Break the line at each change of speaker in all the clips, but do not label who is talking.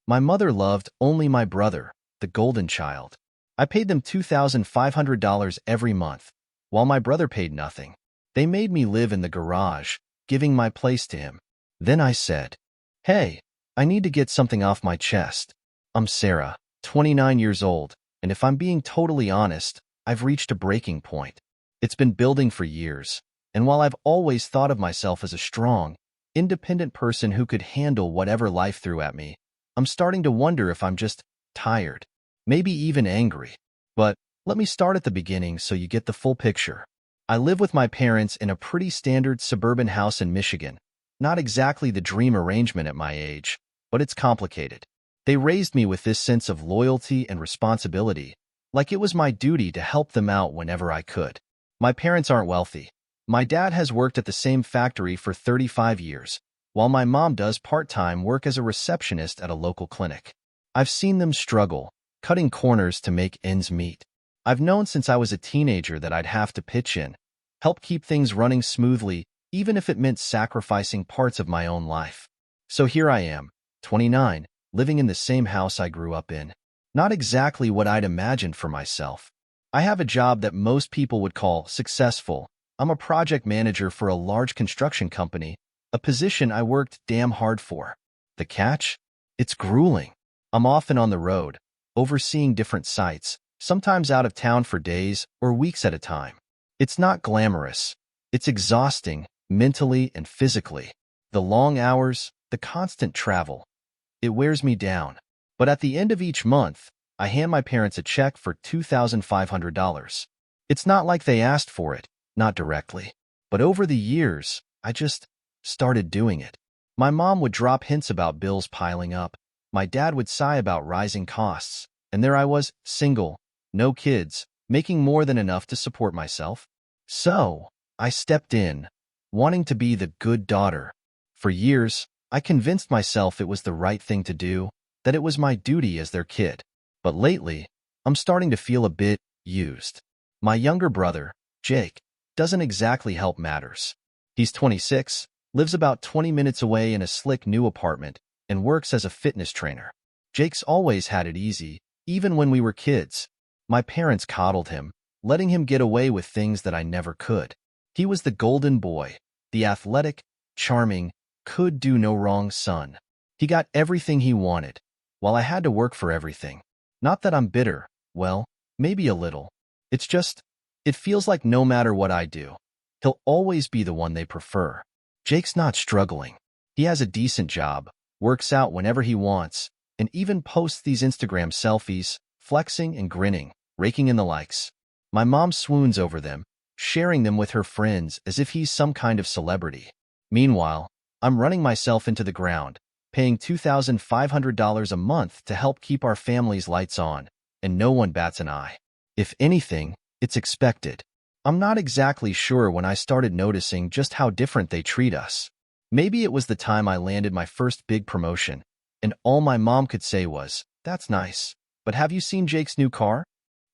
My mother loved only my brother, the golden child. I paid them $2,500 every month, while my brother paid nothing. They made me live in the garage, giving my place to him. Then I said, "Hey, I need to get something off my chest. I'm Sarah, 29 years old, and if I'm being totally honest, I've reached a breaking point. It's been building for years, and while I've always thought of myself as a strong, independent person who could handle whatever life threw at me, I'm starting to wonder if I'm just tired, maybe even angry. But let me start at the beginning so you get the full picture. I live with my parents in a pretty standard suburban house in Michigan. Not exactly the dream arrangement at my age, but it's complicated. They raised me with this sense of loyalty and responsibility, like it was my duty to help them out whenever I could. My parents aren't wealthy. My dad has worked at the same factory for 35 years, while my mom does part-time work as a receptionist at a local clinic. I've seen them struggle, cutting corners to make ends meet. I've known since I was a teenager that I'd have to pitch in, help keep things running smoothly, even if it meant sacrificing parts of my own life. So here I am, 29, living in the same house I grew up in. Not exactly what I'd imagined for myself. I have a job that most people would call successful. I'm a project manager for a large construction company, a position I worked damn hard for. The catch? It's grueling. I'm often on the road, overseeing different sites, sometimes out of town for days or weeks at a time. It's not glamorous. It's exhausting, mentally and physically. The long hours, the constant travel. It wears me down. But at the end of each month, I hand my parents a check for $2,500. It's not like they asked for it, not directly. But over the years, I just started doing it. My mom would drop hints about bills piling up. My dad would sigh about rising costs. And there I was, single, no kids, making more than enough to support myself. So, I stepped in, wanting to be the good daughter. For years, I convinced myself it was the right thing to do, that it was my duty as their kid. But lately, I'm starting to feel a bit used. My younger brother, Jake, doesn't exactly help matters. He's 26, lives about 20 minutes away in a slick new apartment, and works as a fitness trainer. Jake's always had it easy, even when we were kids. My parents coddled him, letting him get away with things that I never could. He was the golden boy, the athletic, charming, could do no wrong son. He got everything he wanted, while I had to work for everything. Not that I'm bitter, well, maybe a little. It's just, it feels like no matter what I do, he'll always be the one they prefer. Jake's not struggling. He has a decent job, works out whenever he wants, and even posts these Instagram selfies, flexing and grinning, raking in the likes. My mom swoons over them, sharing them with her friends as if he's some kind of celebrity. Meanwhile, I'm running myself into the ground, paying $2,500 a month to help keep our family's lights on, and no one bats an eye. If anything, it's expected. I'm not exactly sure when I started noticing just how different they treat us. Maybe it was the time I landed my first big promotion, and all my mom could say was, "That's nice, but have you seen Jake's new car?"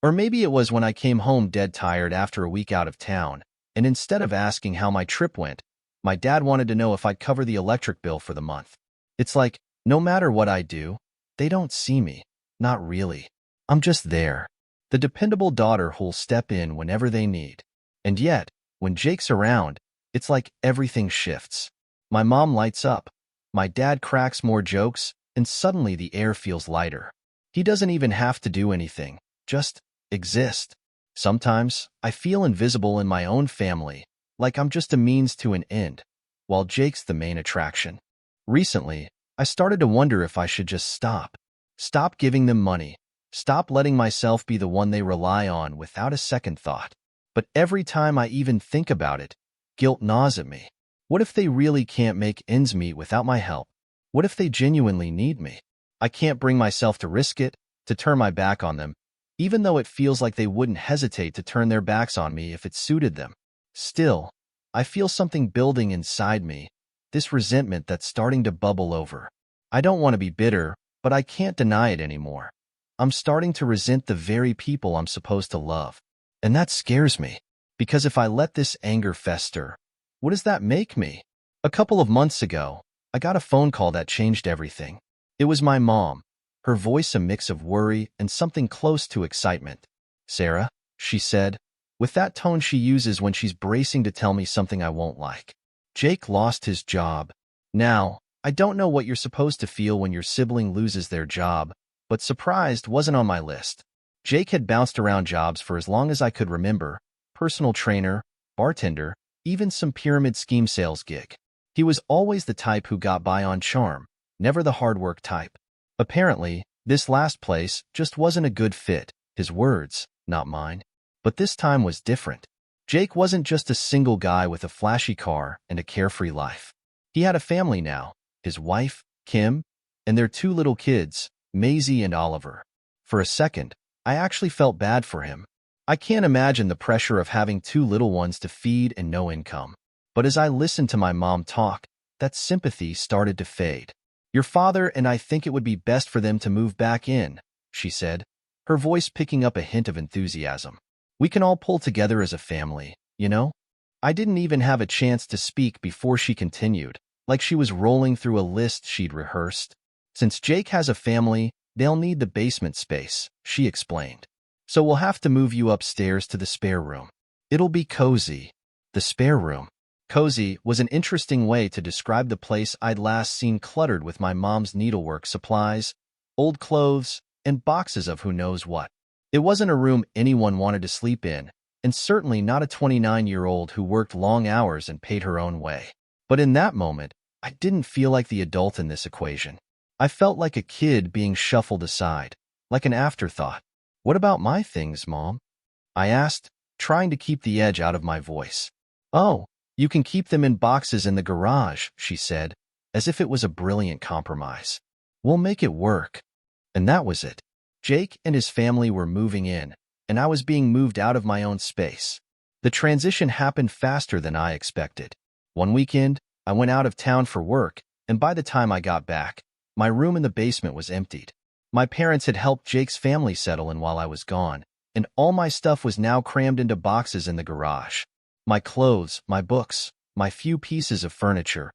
Or maybe it was when I came home dead tired after a week out of town, and instead of asking how my trip went, my dad wanted to know if I'd cover the electric bill for the month. It's like, no matter what I do, they don't see me. Not really. I'm just there. The dependable daughter who'll step in whenever they need. And yet, when Jake's around, it's like everything shifts. My mom lights up. My dad cracks more jokes, and suddenly the air feels lighter. He doesn't even have to do anything, just exist. Sometimes, I feel invisible in my own family, like I'm just a means to an end, while Jake's the main attraction. Recently, I started to wonder if I should just stop. Stop giving them money. Stop letting myself be the one they rely on without a second thought. But every time I even think about it, guilt gnaws at me. What if they really can't make ends meet without my help? What if they genuinely need me? I can't bring myself to risk it, to turn my back on them, even though it feels like they wouldn't hesitate to turn their backs on me if it suited them. Still, I feel something building inside me, this resentment that's starting to bubble over. I don't want to be bitter, but I can't deny it anymore. I'm starting to resent the very people I'm supposed to love. And that scares me, because if I let this anger fester, what does that make me? A couple of months ago, I got a phone call that changed everything. It was my mom, her voice a mix of worry and something close to excitement. "Sarah," she said, with that tone she uses when she's bracing to tell me something I won't like. "Jake lost his job. Now, I don't know what you're supposed to feel when your sibling loses their job, but surprised wasn't on my list. Jake had bounced around jobs for as long as I could remember: personal trainer, bartender, even some pyramid scheme sales gig. He was always the type who got by on charm, never the hard work type. Apparently, this last place just wasn't a good fit, his words, not mine. But this time was different. Jake wasn't just a single guy with a flashy car and a carefree life. He had a family now, his wife, Kim, and their two little kids, Maisie and Oliver. For a second, I actually felt bad for him. I can't imagine the pressure of having two little ones to feed and no income. But as I listened to my mom talk, that sympathy started to fade. "Your father and I think it would be best for them to move back in," she said, her voice picking up a hint of enthusiasm. "We can all pull together as a family, you know?" I didn't even have a chance to speak before she continued, like she was rolling through a list she'd rehearsed. "Since Jake has a family, they'll need the basement space," she explained. "So we'll have to move you upstairs to the spare room. It'll be cozy." The spare room. Cozy was an interesting way to describe the place I'd last seen cluttered with my mom's needlework supplies, old clothes, and boxes of who knows what. It wasn't a room anyone wanted to sleep in, and certainly not a 29-year-old who worked long hours and paid her own way. But in that moment, I didn't feel like the adult in this equation. I felt like a kid being shuffled aside, like an afterthought. "What about my things, Mom?" I asked, trying to keep the edge out of my voice. "Oh, you can keep them in boxes in the garage," she said, as if it was a brilliant compromise. "We'll make it work." And that was it. Jake and his family were moving in, and I was being moved out of my own space. The transition happened faster than I expected. One weekend, I went out of town for work, and by the time I got back, my room in the basement was emptied. My parents had helped Jake's family settle in while I was gone, and all my stuff was now crammed into boxes in the garage. My clothes, my books, my few pieces of furniture,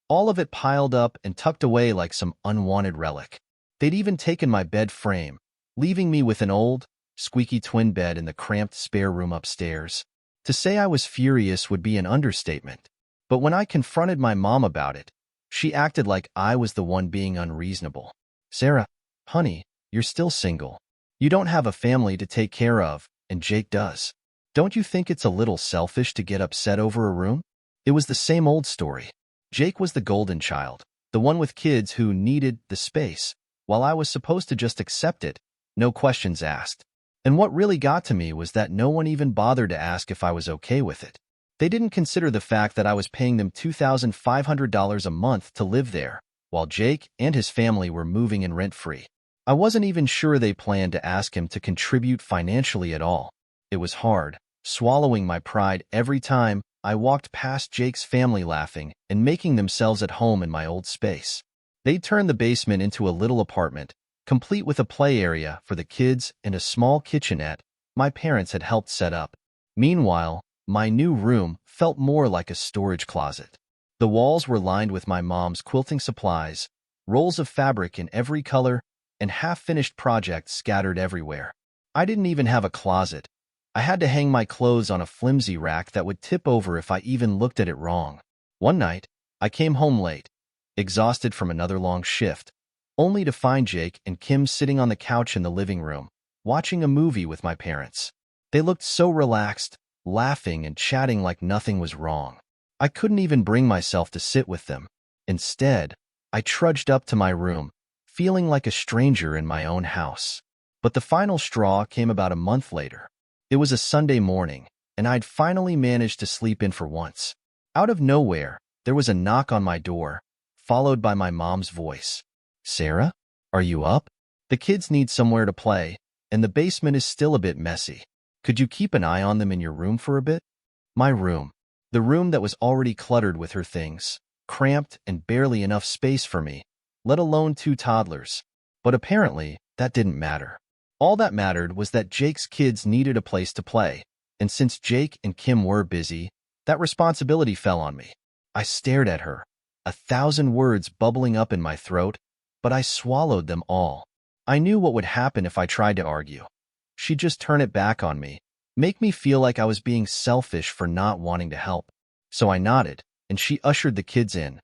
all of it piled up and tucked away like some unwanted relic. They'd even taken my bed frame, leaving me with an old, squeaky twin bed in the cramped spare room upstairs. To say I was furious would be an understatement, but when I confronted my mom about it, she acted like I was the one being unreasonable. "Sarah, honey, you're still single. You don't have a family to take care of, and Jake does. Don't you think it's a little selfish to get upset over a room?" It was the same old story. Jake was the golden child, the one with kids who needed the space, while I was supposed to just accept it, no questions asked. And what really got to me was that no one even bothered to ask if I was okay with it. They didn't consider the fact that I was paying them $2,500 a month to live there, while Jake and his family were moving in rent-free. I wasn't even sure they planned to ask him to contribute financially at all. It was hard, swallowing my pride every time I walked past Jake's family laughing and making themselves at home in my old space. They'd turned the basement into a little apartment, complete with a play area for the kids and a small kitchenette my parents had helped set up. Meanwhile, my new room felt more like a storage closet. The walls were lined with my mom's quilting supplies, rolls of fabric in every color, and half-finished projects scattered everywhere. I didn't even have a closet. I had to hang my clothes on a flimsy rack that would tip over if I even looked at it wrong. One night, I came home late, exhausted from another long shift, only to find Jake and Kim sitting on the couch in the living room, watching a movie with my parents. They looked so relaxed, laughing and chatting like nothing was wrong. I couldn't even bring myself to sit with them. Instead, I trudged up to my room, feeling like a stranger in my own house. But the final straw came about a month later. It was a Sunday morning, and I'd finally managed to sleep in for once. Out of nowhere, there was a knock on my door, followed by my mom's voice. "Sarah, are you up? The kids need somewhere to play, and the basement is still a bit messy. Could you keep an eye on them in your room for a bit?" My room. The room that was already cluttered with her things, cramped and barely enough space for me, let alone two toddlers. But apparently, that didn't matter. All that mattered was that Jake's kids needed a place to play, and since Jake and Kim were busy, that responsibility fell on me. I stared at her, 1,000 words bubbling up in my throat, but I swallowed them all. I knew what would happen if I tried to argue. She'd just turn it back on me, make me feel like I was being selfish for not wanting to help. So I nodded, and she ushered the kids in,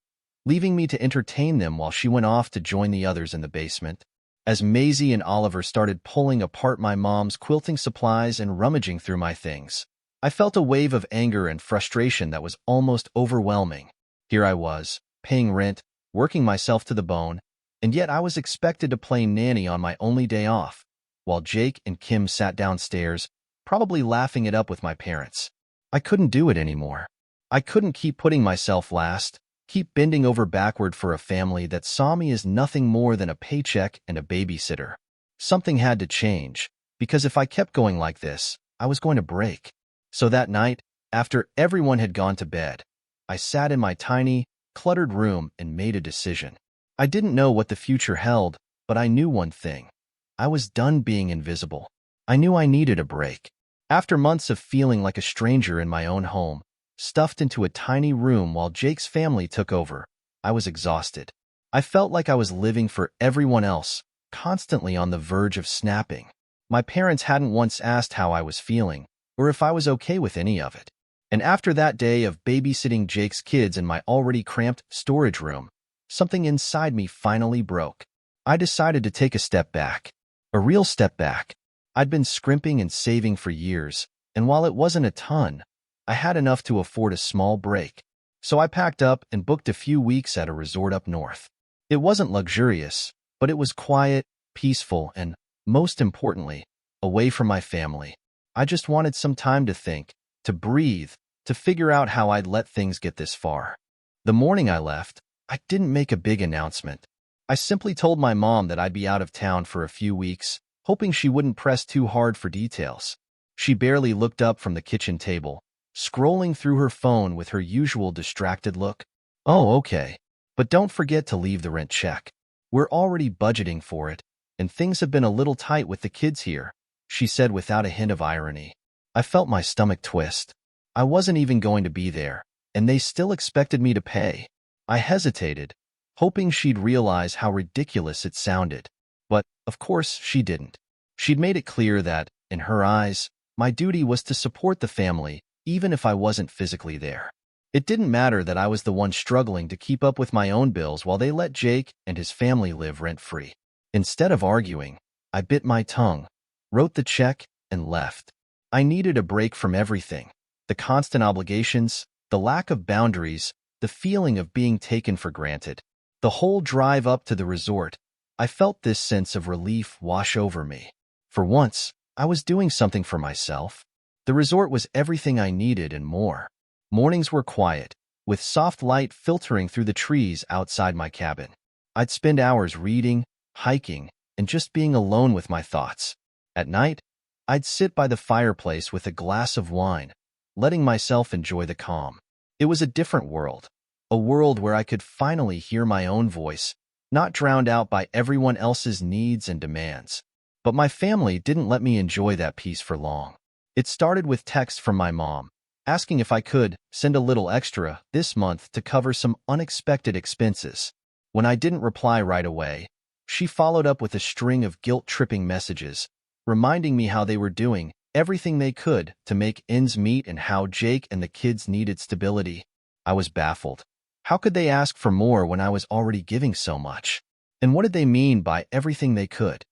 leaving me to entertain them while she went off to join the others in the basement. As Maisie and Oliver started pulling apart my mom's quilting supplies and rummaging through my things, I felt a wave of anger and frustration that was almost overwhelming. Here I was, paying rent, working myself to the bone, and yet I was expected to play nanny on my only day off, while Jake and Kim sat downstairs, probably laughing it up with my parents. I couldn't do it anymore. I couldn't keep putting myself last, keep bending over backward for a family that saw me as nothing more than a paycheck and a babysitter. Something had to change, because if I kept going like this, I was going to break. So that night, after everyone had gone to bed, I sat in my tiny, cluttered room and made a decision. I didn't know what the future held, but I knew one thing. I was done being invisible. I knew I needed a break. After months of feeling like a stranger in my own home, stuffed into a tiny room while Jake's family took over, I was exhausted. I felt like I was living for everyone else, constantly on the verge of snapping. My parents hadn't once asked how I was feeling, or if I was okay with any of it. And after that day of babysitting Jake's kids in my already cramped storage room, something inside me finally broke. I decided to take a step back. A real step back. I'd been scrimping and saving for years, and while it wasn't a ton, I had enough to afford a small break. So I packed up and booked a few weeks at a resort up north. It wasn't luxurious, but it was quiet, peaceful, and, most importantly, away from my family. I just wanted some time to think, to breathe, to figure out how I'd let things get this far. The morning I left, I didn't make a big announcement. I simply told my mom that I'd be out of town for a few weeks, hoping she wouldn't press too hard for details. She barely looked up from the kitchen table, scrolling through her phone with her usual distracted look. "Oh, okay. But don't forget to leave the rent check. We're already budgeting for it, and things have been a little tight with the kids here," she said without a hint of irony. I felt my stomach twist. I wasn't even going to be there, and they still expected me to pay. I hesitated, hoping she'd realize how ridiculous it sounded. But, of course, she didn't. She'd made it clear that, in her eyes, my duty was to support the family, even if I wasn't physically there. It didn't matter that I was the one struggling to keep up with my own bills while they let Jake and his family live rent-free. Instead of arguing, I bit my tongue, wrote the check, and left. I needed a break from everything. The constant obligations, the lack of boundaries, the feeling of being taken for granted. The whole drive up to the resort, I felt this sense of relief wash over me. For once, I was doing something for myself. The resort was everything I needed and more. Mornings were quiet, with soft light filtering through the trees outside my cabin. I'd spend hours reading, hiking, and just being alone with my thoughts. At night, I'd sit by the fireplace with a glass of wine, letting myself enjoy the calm. It was a different world, a world where I could finally hear my own voice, not drowned out by everyone else's needs and demands. But my family didn't let me enjoy that peace for long. It started with texts from my mom, asking if I could send a little extra this month to cover some unexpected expenses. When I didn't reply right away, she followed up with a string of guilt-tripping messages, reminding me how they were doing everything they could to make ends meet and how Jake and the kids needed stability. I was baffled. How could they ask for more when I was already giving so much? And what did they mean by everything they could?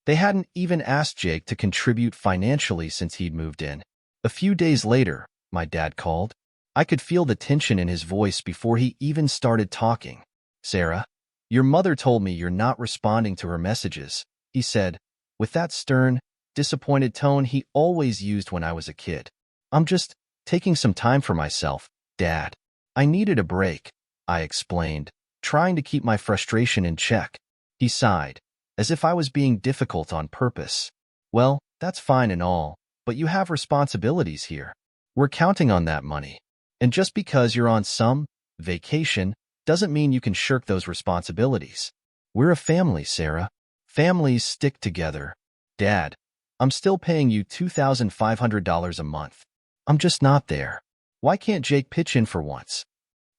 They hadn't even asked Jake to contribute financially since he'd moved in. A few days later, my dad called. I could feel the tension in his voice before he even started talking. "Sarah, your mother told me you're not responding to her messages," he said, with that stern, disappointed tone he always used when I was a kid. "I'm just taking some time for myself, Dad. I needed a break," I explained, trying to keep my frustration in check. He sighed, as if I was being difficult on purpose. "Well, that's fine and all, but you have responsibilities here. We're counting on that money. And just because you're on some vacation doesn't mean you can shirk those responsibilities. We're a family, Sarah. Families stick together. Dad, I'm still paying you $2,500 a month. I'm just not there. Why can't Jake pitch in for once?"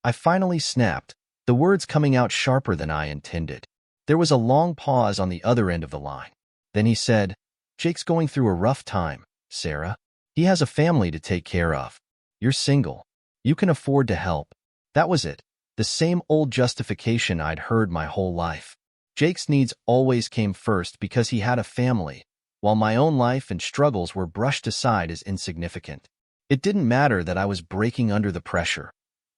I finally snapped, the words coming out sharper than I intended. There was a long pause on the other end of the line. Then he said, "Jake's going through a rough time, Sarah. He has a family to take care of. You're single. You can afford to help." That was it. The same old justification I'd heard my whole life. Jake's needs always came first because he had a family, while my own life and struggles were brushed aside as insignificant. It didn't matter that I was breaking under the pressure.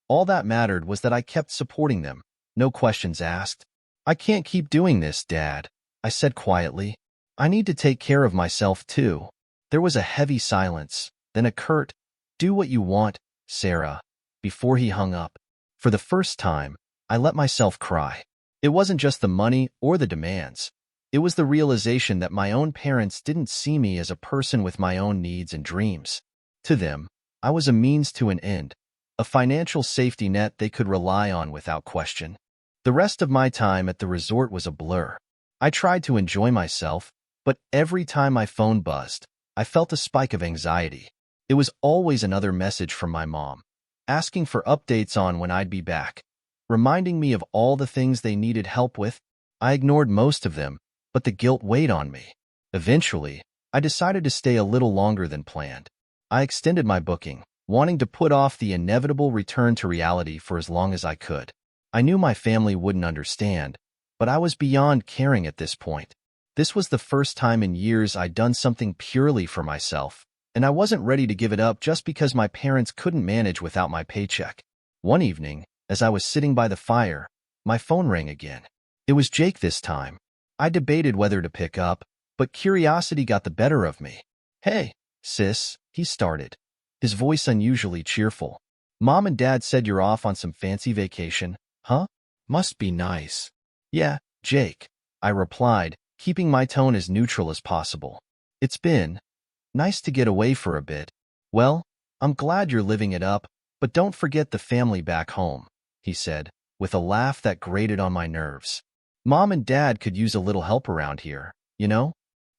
All that mattered was that I kept supporting them, no questions asked. "I can't keep doing this, Dad," I said quietly. "I need to take care of myself, too." There was a heavy silence, then a curt, "Do what you want, Sarah," before he hung up. For the first time, I let myself cry. It wasn't just the money or the demands. It was the realization that my own parents didn't see me as a person with my own needs and dreams. To them, I was a means to an end, a financial safety net they could rely on without question. The rest of my time at the resort was a blur. I tried to enjoy myself, but every time my phone buzzed, I felt a spike of anxiety. It was always another message from my mom, asking for updates on when I'd be back, reminding me of all the things they needed help with. I ignored most of them, but the guilt weighed on me. Eventually, I decided to stay a little longer than planned. I extended my booking, wanting to put off the inevitable return to reality for as long as I could. I knew my family wouldn't understand, but I was beyond caring at this point. This was the first time in years I'd done something purely for myself, and I wasn't ready to give it up just because my parents couldn't manage without my paycheck. One evening, as I was sitting by the fire, my phone rang again. It was Jake this time. I debated whether to pick up, but curiosity got the better of me. "Hey, sis," he started, his voice unusually cheerful. "Mom and Dad said you're off on some fancy vacation, huh? Must be nice." "Yeah, Jake," I replied, keeping my tone as neutral as possible. "It's been nice to get away for a bit." "Well, I'm glad you're living it up, but don't forget the family back home," he said, with a laugh that grated on my nerves. "Mom and Dad could use a little help around here, you know?"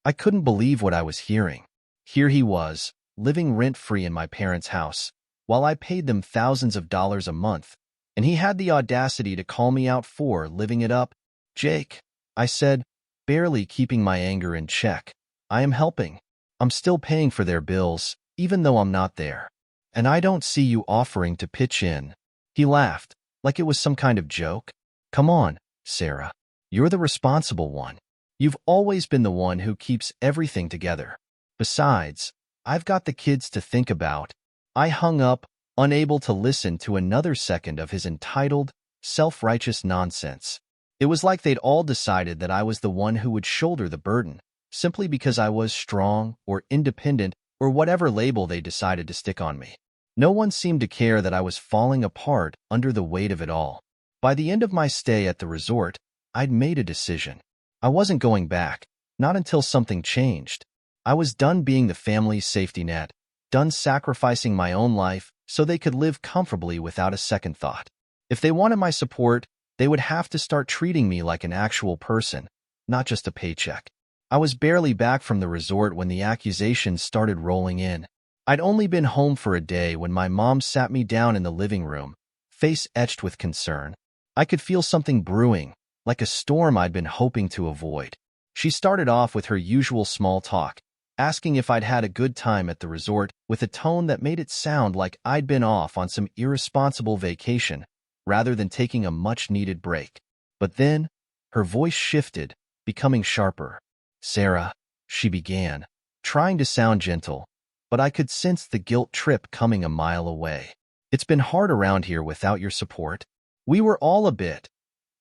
I couldn't believe what I was hearing. Here he was, living rent-free in my parents' house, while I paid them thousands of dollars a month, and he had the audacity to call me out for living it up. "Jake," I said, barely keeping my anger in check, "I am helping. I'm still paying for their bills, even though I'm not there. And I don't see you offering to pitch in." He laughed, like it was some kind of joke. "Come on, Sarah. You're the responsible one. You've always been the one who keeps everything together. Besides, I've got the kids to think about." I hung up, unable to listen to another second of his entitled, self-righteous nonsense. It was like they'd all decided that I was the one who would shoulder the burden, simply because I was strong or independent or whatever label they decided to stick on me. No one seemed to care that I was falling apart under the weight of it all. By the end of my stay at the resort, I'd made a decision. I wasn't going back, not until something changed. I was done being the family's safety net, done sacrificing my own life so they could live comfortably without a second thought. If they wanted my support, they would have to start treating me like an actual person, not just a paycheck. I was barely back from the resort when the accusations started rolling in. I'd only been home for a day when my mom sat me down in the living room, face etched with concern. I could feel something brewing, like a storm I'd been hoping to avoid. She started off with her usual small talk, asking if I'd had a good time at the resort with a tone that made it sound like I'd been off on some irresponsible vacation rather than taking a much-needed break. But then, her voice shifted, becoming sharper. "Sarah," she began, trying to sound gentle, but I could sense the guilt trip coming a mile away. "It's been hard around here without your support. We were all a bit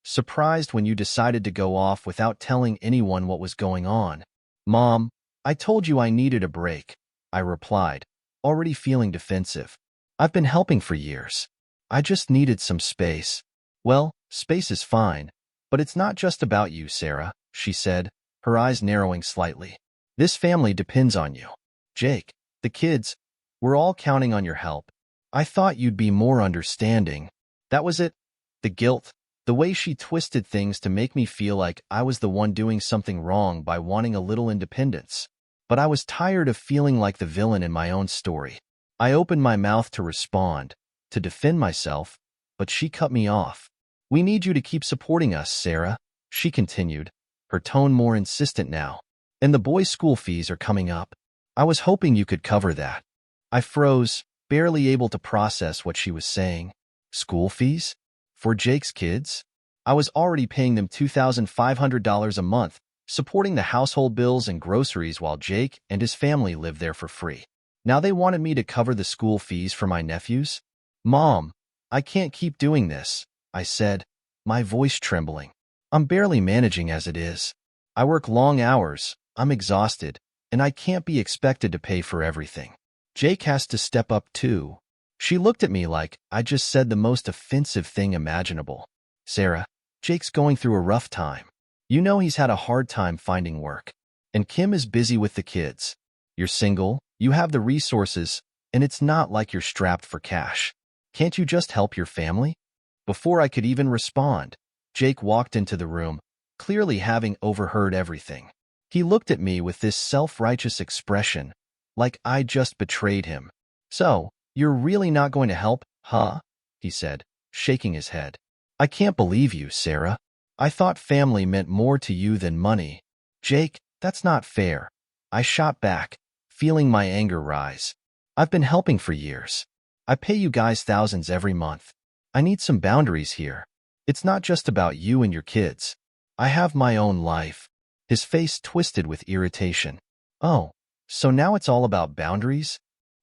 surprised when you decided to go off without telling anyone what was going on." "Mom, I told you I needed a break," I replied, already feeling defensive. "I've been helping for years. I just needed some space." "Well, space is fine, but it's not just about you, Sarah," she said, her eyes narrowing slightly. "This family depends on you. Jake, the kids, we're all counting on your help. I thought you'd be more understanding." That was it. The guilt, the way she twisted things to make me feel like I was the one doing something wrong by wanting a little independence. But I was tired of feeling like the villain in my own story. I opened my mouth to respond, to defend myself, but she cut me off. "We need you to keep supporting us, Sarah," she continued, her tone more insistent now. And the boys' school fees are coming up. I was hoping you could cover that. I froze, barely able to process what she was saying. School fees? For Jake's kids? I was already paying them $2,500 a month, supporting the household bills and groceries while Jake and his family lived there for free. Now they wanted me to cover the school fees for my nephews? Mom, I can't keep doing this, I said, my voice trembling. I'm barely managing as it is. I work long hours, I'm exhausted, and I can't be expected to pay for everything. Jake has to step up too. She looked at me like I just said the most offensive thing imaginable. Sarah, Jake's going through a rough time. You know he's had a hard time finding work. And Kim is busy with the kids. You're single, you have the resources, and it's not like you're strapped for cash. Can't you just help your family? Before I could even respond, Jake walked into the room, clearly having overheard everything. He looked at me with this self-righteous expression, like I just betrayed him. So, you're really not going to help, huh? He said, shaking his head. I can't believe you, Sarah. I thought family meant more to you than money. Jake, that's not fair. I shot back, feeling my anger rise. I've been helping for years. I pay you guys thousands every month. I need some boundaries here. It's not just about you and your kids. I have my own life. His face twisted with irritation. Oh, so now it's all about boundaries?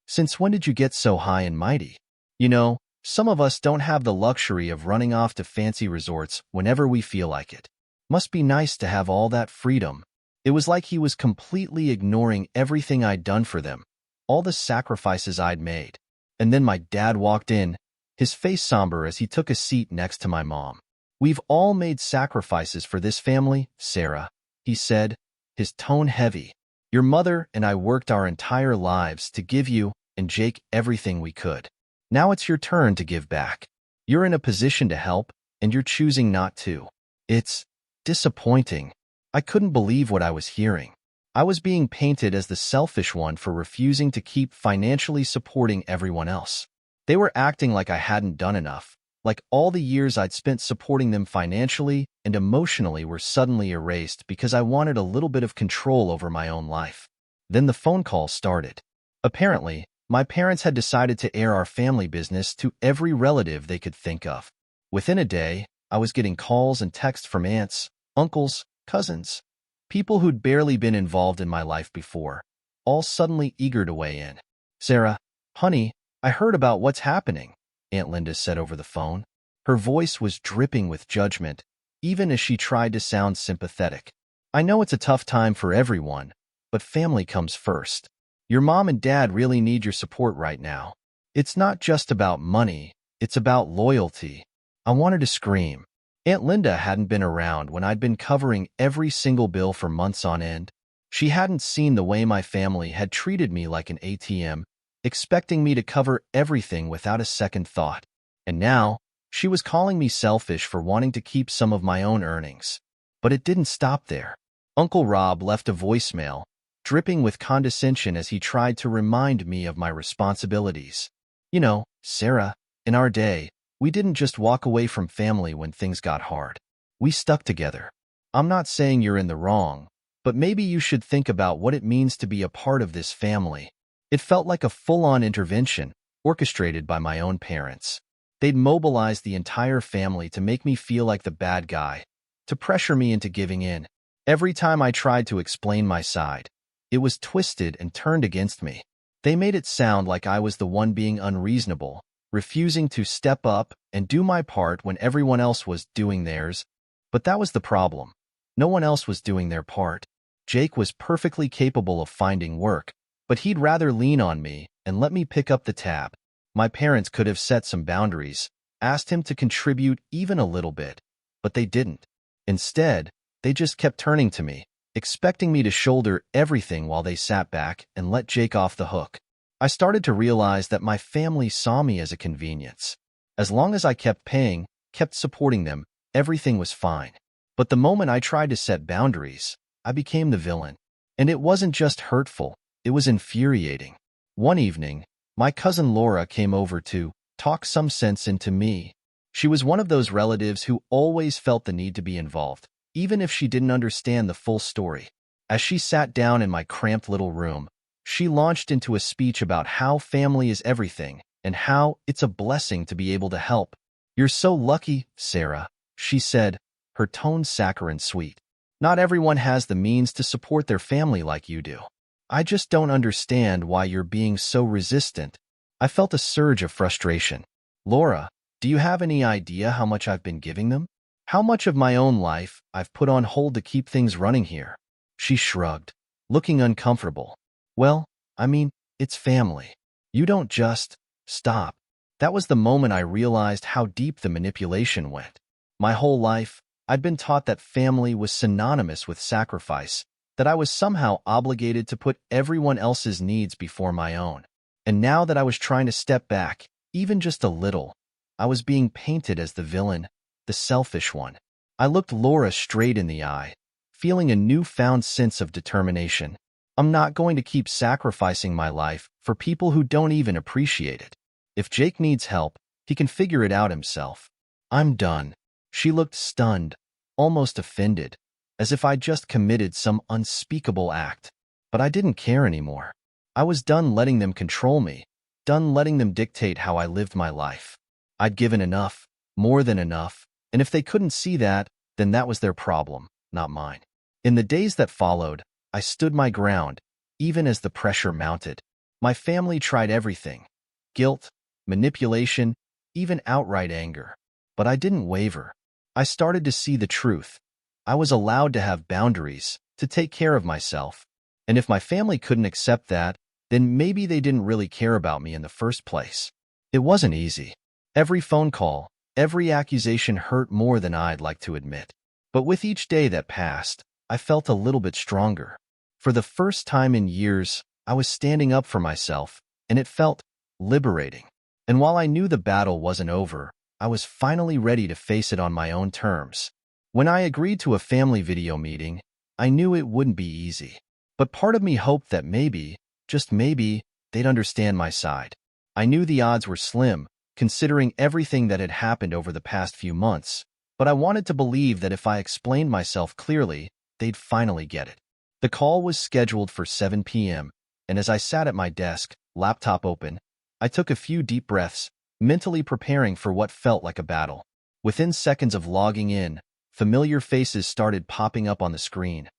Since when did you get so high and mighty? You know, some of us don't have the luxury of running off to fancy resorts whenever we feel like it. Must be nice to have all that freedom. It was like he was completely ignoring everything I'd done for them, all the sacrifices I'd made. And then my dad walked in, his face somber as he took a seat next to my mom. We've all made sacrifices for this family, Sarah, he said, his tone heavy. Your mother and I worked our entire lives to give you and Jake everything we could. Now it's your turn to give back. You're in a position to help, and you're choosing not to. It's disappointing. I couldn't believe what I was hearing. I was being painted as the selfish one for refusing to keep financially supporting everyone else. They were acting like I hadn't done enough, like all the years I'd spent supporting them financially and emotionally were suddenly erased because I wanted a little bit of control over my own life. Then the phone call started. Apparently, my parents had decided to air our family business to every relative they could think of. Within a day, I was getting calls and texts from aunts, uncles, cousins, people who'd barely been involved in my life before, all suddenly eager to weigh in. Sarah, honey, I heard about what's happening, Aunt Linda said over the phone. Her voice was dripping with judgment, even as she tried to sound sympathetic. I know it's a tough time for everyone, but family comes first. Your mom and dad really need your support right now. It's not just about money, it's about loyalty. I wanted to scream. Aunt Linda hadn't been around when I'd been covering every single bill for months on end. She hadn't seen the way my family had treated me like an ATM, expecting me to cover everything without a second thought. And now, she was calling me selfish for wanting to keep some of my own earnings. But it didn't stop there. Uncle Rob left a voicemail, dripping with condescension as he tried to remind me of my responsibilities. You know, Sarah, in our day, we didn't just walk away from family when things got hard. We stuck together. I'm not saying you're in the wrong, but maybe you should think about what it means to be a part of this family. It felt like a full-on intervention, orchestrated by my own parents. They'd mobilized the entire family to make me feel like the bad guy, to pressure me into giving in. Every time I tried to explain my side, it was twisted and turned against me. They made it sound like I was the one being unreasonable, refusing to step up and do my part when everyone else was doing theirs. But that was the problem. No one else was doing their part. Jake was perfectly capable of finding work, but he'd rather lean on me and let me pick up the tab. My parents could have set some boundaries, asked him to contribute even a little bit, but they didn't. Instead, they just kept turning to me, expecting me to shoulder everything while they sat back and let Jake off the hook. I started to realize that my family saw me as a convenience. As long as I kept paying, kept supporting them, everything was fine. But the moment I tried to set boundaries, I became the villain. And it wasn't just hurtful, it was infuriating. One evening, my cousin Laura came over to talk some sense into me. She was one of those relatives who always felt the need to be involved, even if she didn't understand the full story. As she sat down in my cramped little room, she launched into a speech about how family is everything and how it's a blessing to be able to help. "You're so lucky, Sarah," she said, her tone saccharine sweet. "Not everyone has the means to support their family like you do. I just don't understand why you're being so resistant." I felt a surge of frustration. "Laura, do you have any idea how much I've been giving them? How much of my own life I've put on hold to keep things running here?" She shrugged, looking uncomfortable. "Well, I mean, it's family. You don't just stop." That was the moment I realized how deep the manipulation went. My whole life, I'd been taught that family was synonymous with sacrifice, that I was somehow obligated to put everyone else's needs before my own. And now that I was trying to step back, even just a little, I was being painted as the villain, the selfish one. I looked Laura straight in the eye, feeling a newfound sense of determination. I'm not going to keep sacrificing my life for people who don't even appreciate it. If Jake needs help, he can figure it out himself. I'm done. She looked stunned, almost offended, as if I'd just committed some unspeakable act. But I didn't care anymore. I was done letting them control me, done letting them dictate how I lived my life. I'd given enough, more than enough, and if they couldn't see that, then that was their problem, not mine. In the days that followed, I stood my ground, even as the pressure mounted. My family tried everything: guilt, manipulation, even outright anger. But I didn't waver. I started to see the truth. I was allowed to have boundaries, to take care of myself. And if my family couldn't accept that, then maybe they didn't really care about me in the first place. It wasn't easy. Every phone call, every accusation hurt more than I'd like to admit. But with each day that passed, I felt a little bit stronger. For the first time in years, I was standing up for myself, and it felt liberating. And while I knew the battle wasn't over, I was finally ready to face it on my own terms. When I agreed to a family video meeting, I knew it wouldn't be easy. But part of me hoped that maybe, just maybe, they'd understand my side. I knew the odds were slim, considering everything that had happened over the past few months, but I wanted to believe that if I explained myself clearly, they'd finally get it. The call was scheduled for 7 p.m., and as I sat at my desk, laptop open, I took a few deep breaths, mentally preparing for what felt like a battle. Within seconds of logging in, familiar faces started popping up on the screen.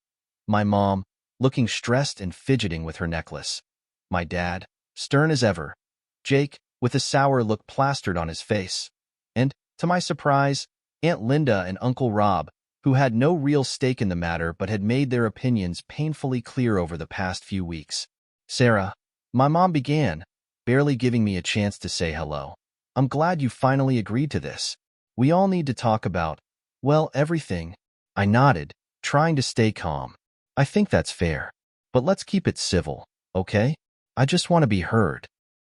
My mom, looking stressed and fidgeting with her necklace. My dad, stern as ever. Jake, with a sour look plastered on his face. And, to my surprise, Aunt Linda and Uncle Rob, who had no real stake in the matter but had made their opinions painfully clear over the past few weeks. "Sarah," my mom began, barely giving me a chance to say hello. "I'm glad you finally agreed to this. We all need to talk about, well, everything." I nodded, trying to stay calm. "I think that's fair. But let's keep it civil, okay? I just want to be heard."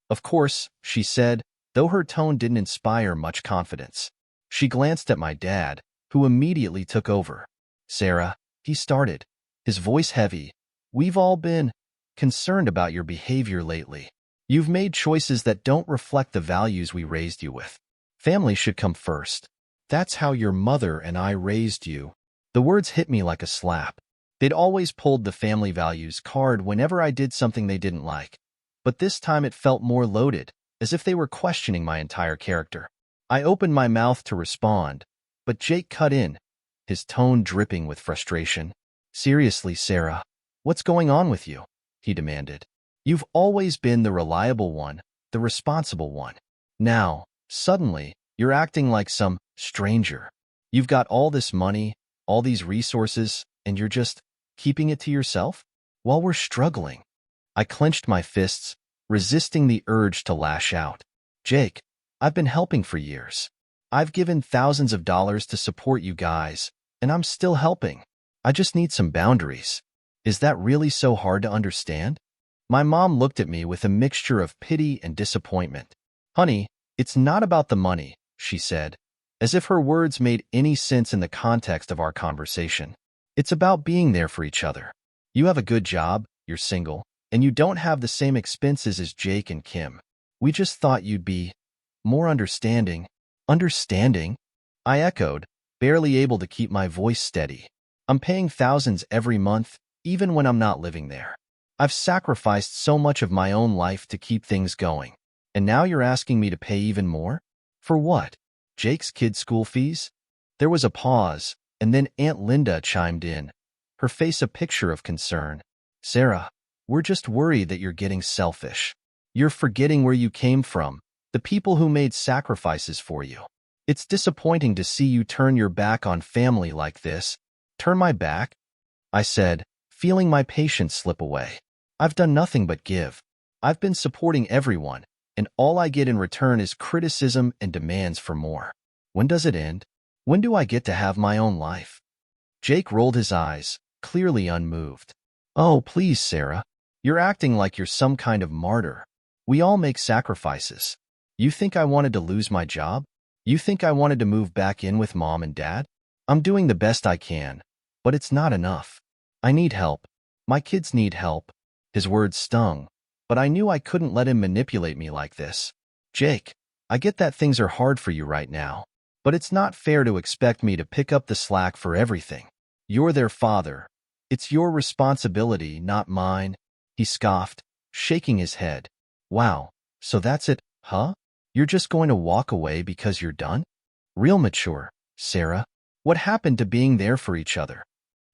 "Of course," she said, though her tone didn't inspire much confidence. She glanced at my dad, who immediately took over. "Sarah," he started, his voice heavy, "we've all been concerned about your behavior lately. You've made choices that don't reflect the values we raised you with. Family should come first. That's how your mother and I raised you." The words hit me like a slap. They'd always pulled the family values card whenever I did something they didn't like. But this time it felt more loaded, as if they were questioning my entire character. I opened my mouth to respond, but Jake cut in, his tone dripping with frustration. "Seriously, Sarah, what's going on with you?" he demanded. "You've always been the reliable one, the responsible one. Now, suddenly, you're acting like some stranger. You've got all this money, all these resources, and you're just keeping it to yourself? While we're struggling." I clenched my fists, resisting the urge to lash out. "Jake, I've been helping for years. I've given thousands of dollars to support you guys, and I'm still helping. I just need some boundaries. Is that really so hard to understand?" My mom looked at me with a mixture of pity and disappointment. "Honey, it's not about the money," she said, as if her words made any sense in the context of our conversation. "It's about being there for each other. You have a good job, you're single, and you don't have the same expenses as Jake and Kim. We just thought you'd be more understanding." "Understanding?" I echoed, barely able to keep my voice steady. I'm paying thousands every month, even when I'm not living there. I've sacrificed so much of my own life to keep things going. And now you're asking me to pay even more? For what? Jake's kids' school fees? There was a pause, and then Aunt Linda chimed in, her face a picture of concern. Sarah, we're just worried that you're getting selfish. You're forgetting where you came from, the people who made sacrifices for you. It's disappointing to see you turn your back on family like this. Turn my back? I said, feeling my patience slip away. I've done nothing but give. I've been supporting everyone, and all I get in return is criticism and demands for more. When does it end? When do I get to have my own life? Jake rolled his eyes, clearly unmoved. Oh, please, Sarah. You're acting like you're some kind of martyr. We all make sacrifices. You think I wanted to lose my job? You think I wanted to move back in with Mom and Dad? I'm doing the best I can, but it's not enough. I need help. My kids need help. His words stung, but I knew I couldn't let him manipulate me like this. Jake, I get that things are hard for you right now, but it's not fair to expect me to pick up the slack for everything. You're their father. It's your responsibility, not mine. He scoffed, shaking his head. Wow, so that's it, huh? You're just going to walk away because you're done? Real mature, Sarah. What happened to being there for each other?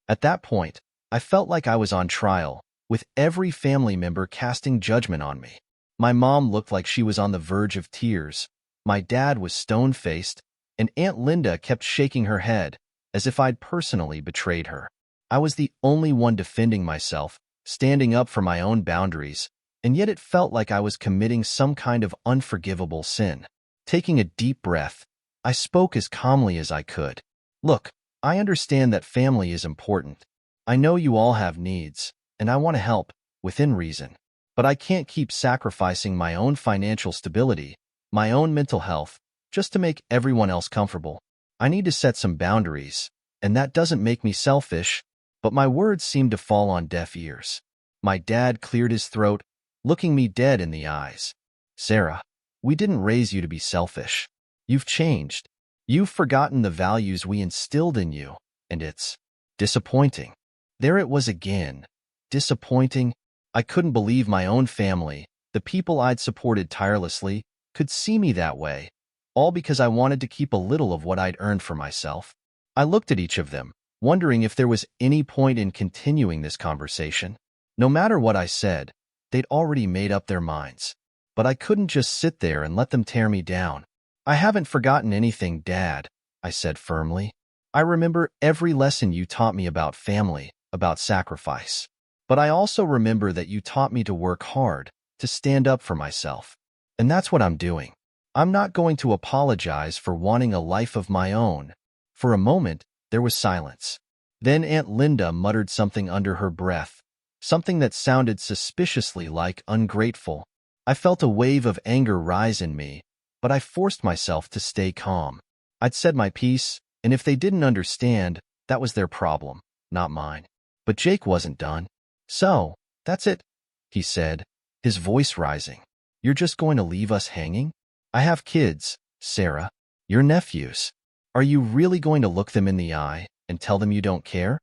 At that point, I felt like I was on trial, with every family member casting judgment on me. My mom looked like she was on the verge of tears. My dad was stone-faced, and Aunt Linda kept shaking her head, as if I'd personally betrayed her. I was the only one defending myself, standing up for my own boundaries, and yet it felt like I was committing some kind of unforgivable sin. Taking a deep breath, I spoke as calmly as I could. Look, I understand that family is important. I know you all have needs, and I want to help, within reason. But I can't keep sacrificing my own financial stability, my own mental health, just to make everyone else comfortable. I need to set some boundaries, and that doesn't make me selfish, but my words seemed to fall on deaf ears. My dad cleared his throat, looking me dead in the eyes. Sarah, we didn't raise you to be selfish. You've changed. You've forgotten the values we instilled in you, and it's disappointing. There it was again. Disappointing. I couldn't believe my own family, the people I'd supported tirelessly, could see me that way, all because I wanted to keep a little of what I'd earned for myself. I looked at each of them, wondering if there was any point in continuing this conversation. No matter what I said, they'd already made up their minds. But I couldn't just sit there and let them tear me down. I haven't forgotten anything, Dad, I said firmly. I remember every lesson you taught me about family, about sacrifice. But I also remember that you taught me to work hard, to stand up for myself. And that's what I'm doing. I'm not going to apologize for wanting a life of my own. For a moment, there was silence. Then Aunt Linda muttered something under her breath, something that sounded suspiciously like ungrateful. I felt a wave of anger rise in me, but I forced myself to stay calm. I'd said my piece, and if they didn't understand, that was their problem, not mine. But Jake wasn't done. So, that's it, he said, his voice rising. You're just going to leave us hanging? I have kids, Sarah, your nephews. Are you really going to look them in the eye and tell them you don't care?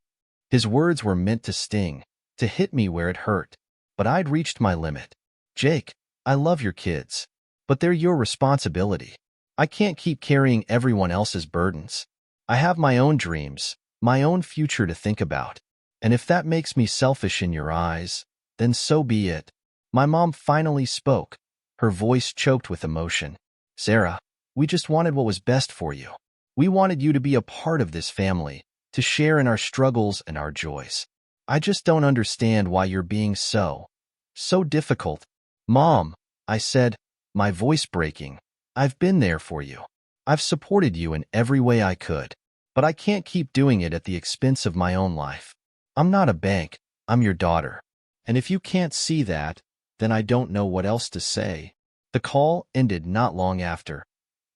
His words were meant to sting, to hit me where it hurt. But I'd reached my limit. Jake, I love your kids, but they're your responsibility. I can't keep carrying everyone else's burdens. I have my own dreams, my own future to think about. And if that makes me selfish in your eyes, then so be it. My mom finally spoke, her voice choked with emotion. Sarah, we just wanted what was best for you. We wanted you to be a part of this family, to share in our struggles and our joys. I just don't understand why you're being so difficult. Mom, I said, my voice breaking, I've been there for you. I've supported you in every way I could, but I can't keep doing it at the expense of my own life. I'm not a bank, I'm your daughter. And if you can't see that, then I don't know what else to say. The call ended not long after,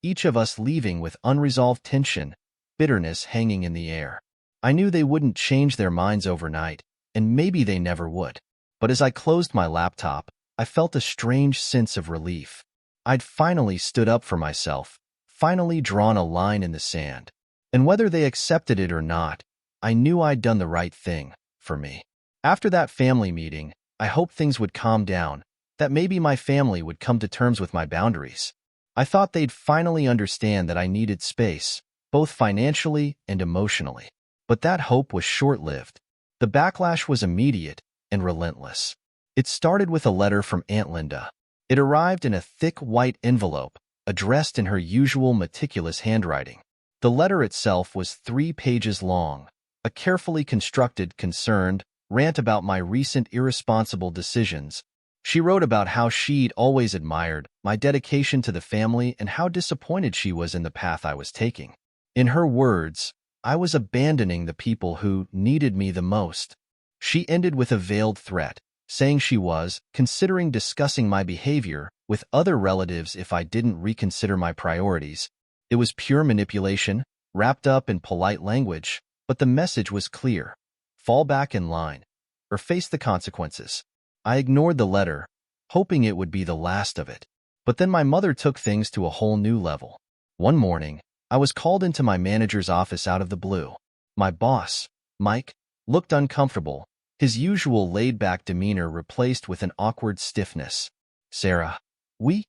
each of us leaving with unresolved tension, bitterness hanging in the air. I knew they wouldn't change their minds overnight, and maybe they never would. But as I closed my laptop, I felt a strange sense of relief. I'd finally stood up for myself, finally drawn a line in the sand. And whether they accepted it or not, I knew I'd done the right thing for me. After that family meeting, I hoped things would calm down, that maybe my family would come to terms with my boundaries. I thought they'd finally understand that I needed space, both financially and emotionally. But that hope was short-lived. The backlash was immediate and relentless. It started with a letter from Aunt Linda. It arrived in a thick white envelope, addressed in her usual meticulous handwriting. The letter itself was 3 pages long, a carefully constructed, concerned rant about my recent irresponsible decisions. She wrote about how she'd always admired my dedication to the family and how disappointed she was in the path I was taking. In her words, I was abandoning the people who needed me the most. She ended with a veiled threat, saying she was considering discussing my behavior with other relatives if I didn't reconsider my priorities. It was pure manipulation, wrapped up in polite language, but the message was clear. Fall back in line, or face the consequences. I ignored the letter, hoping it would be the last of it. But then my mother took things to a whole new level. One morning, I was called into my manager's office out of the blue. My boss, Mike, looked uncomfortable, his usual laid-back demeanor replaced with an awkward stiffness. "Sarah, we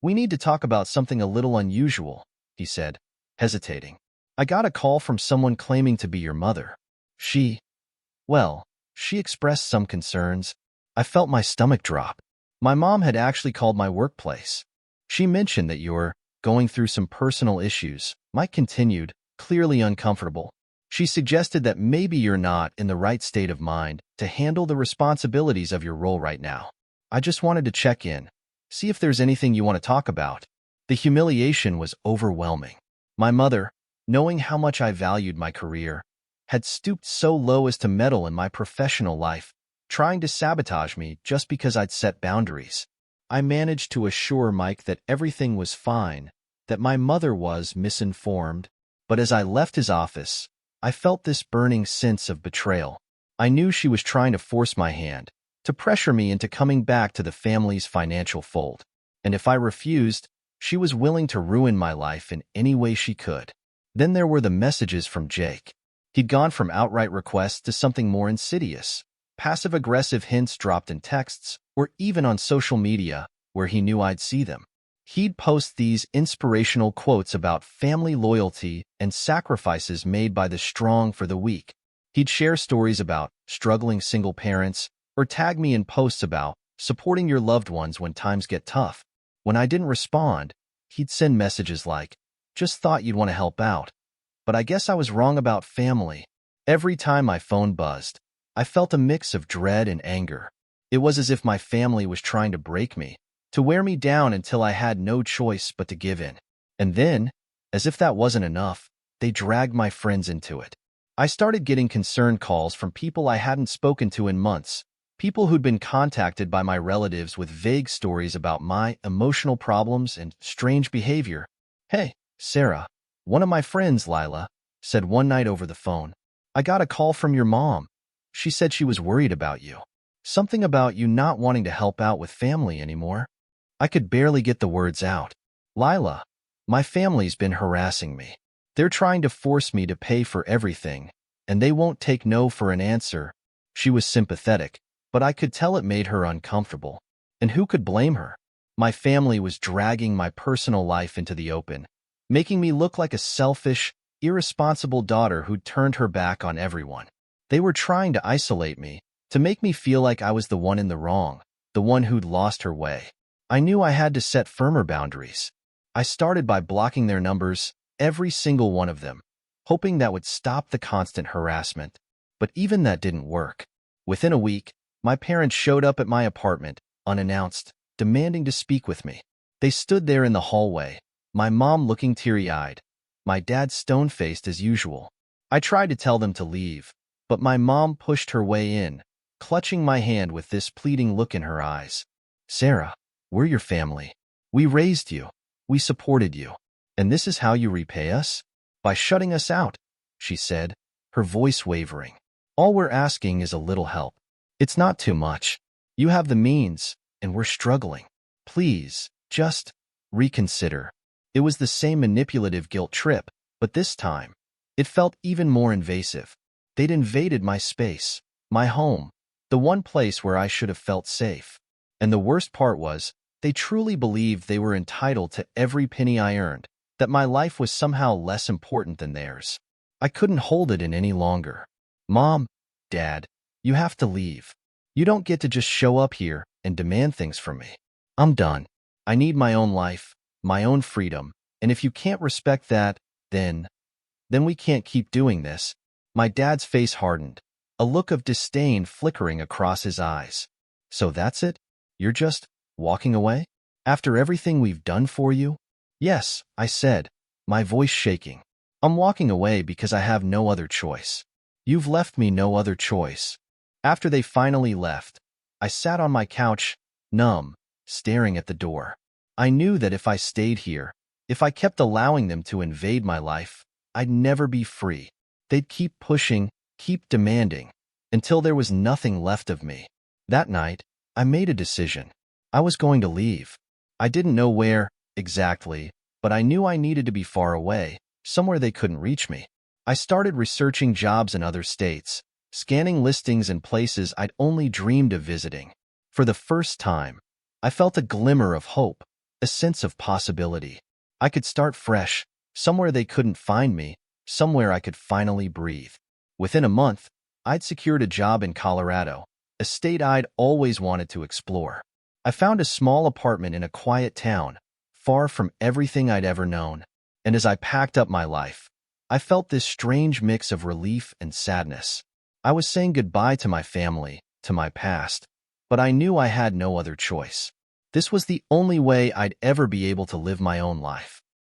need to talk about something a little unusual," he said, hesitating. "I got a call from someone claiming to be your mother. She expressed some concerns." I felt my stomach drop. My mom had actually called my workplace. "She mentioned that you're going through some personal issues," Mike continued, clearly uncomfortable. "She suggested that maybe you're not in the right state of mind to handle the responsibilities of your role right now. I just wanted to check in, see if there's anything you want to talk about." The humiliation was overwhelming. My mother, knowing how much I valued my career, had stooped so low as to meddle in my professional life, trying to sabotage me just because I'd set boundaries. I managed to assure Mike that everything was fine, that my mother was misinformed, but as I left his office, I felt this burning sense of betrayal. I knew she was trying to force my hand, to pressure me into coming back to the family's financial fold. And if I refused, she was willing to ruin my life in any way she could. Then there were the messages from Jake. He'd gone from outright requests to something more insidious. Passive-aggressive hints dropped in texts, or even on social media, where he knew I'd see them. He'd post these inspirational quotes about family loyalty and sacrifices made by the strong for the weak. He'd share stories about struggling single parents, or tag me in posts about supporting your loved ones when times get tough. When I didn't respond, he'd send messages like, "Just thought you'd want to help out. But I guess I was wrong about family." Every time my phone buzzed, I felt a mix of dread and anger. It was as if my family was trying to break me, to wear me down until I had no choice but to give in. And then, as if that wasn't enough, they dragged my friends into it. I started getting concerned calls from people I hadn't spoken to in months, people who'd been contacted by my relatives with vague stories about my emotional problems and strange behavior. "Hey, Sarah," one of my friends, Lila, said one night over the phone, "I got a call from your mom. She said she was worried about you. Something about you not wanting to help out with family anymore." I could barely get the words out. "Lila, my family's been harassing me. They're trying to force me to pay for everything, and they won't take no for an answer." She was sympathetic, but I could tell it made her uncomfortable. And who could blame her? My family was dragging my personal life into the open, making me look like a selfish, irresponsible daughter who'd turned her back on everyone. They were trying to isolate me, to make me feel like I was the one in the wrong, the one who'd lost her way. I knew I had to set firmer boundaries. I started by blocking their numbers, every single one of them, hoping that would stop the constant harassment. But even that didn't work. Within a week, my parents showed up at my apartment, unannounced, demanding to speak with me. They stood there in the hallway, my mom looking teary-eyed, my dad stone-faced as usual. I tried to tell them to leave, but my mom pushed her way in, clutching my hand with this pleading look in her eyes. "Sarah, we're your family. We raised you. We supported you. And this is how you repay us? By shutting us out," she said, her voice wavering. "All we're asking is a little help. It's not too much. You have the means, and we're struggling. Please, just reconsider." It was the same manipulative guilt trip, but this time, it felt even more invasive. They'd invaded my space, my home, the one place where I should have felt safe. And the worst part was, they truly believed they were entitled to every penny I earned, that my life was somehow less important than theirs. I couldn't hold it in any longer. Mom, Dad, you have to leave. You don't get to just show up here and demand things from me. I'm done. I need my own life, my own freedom, and if you can't respect that, then we can't keep doing this. My dad's face hardened, a look of disdain flickering across his eyes. So that's it? You're just walking away? After everything we've done for you? Yes, I said, my voice shaking. I'm walking away because I have no other choice. You've left me no other choice. After they finally left, I sat on my couch, numb, staring at the door. I knew that if I stayed here, if I kept allowing them to invade my life, I'd never be free. They'd keep pushing, keep demanding, until there was nothing left of me. That night, I made a decision. I was going to leave. I didn't know where, exactly, but I knew I needed to be far away, somewhere they couldn't reach me. I started researching jobs in other states, scanning listings in places I'd only dreamed of visiting. For the first time, I felt a glimmer of hope, a sense of possibility. I could start fresh, somewhere they couldn't find me, somewhere I could finally breathe. Within a month, I'd secured a job in Colorado, a state I'd always wanted to explore. I found a small apartment in a quiet town, far from everything I'd ever known. And as I packed up my life, I felt this strange mix of relief and sadness. I was saying goodbye to my family, to my past, but I knew I had no other choice. This was the only way I'd ever be able to live my own life.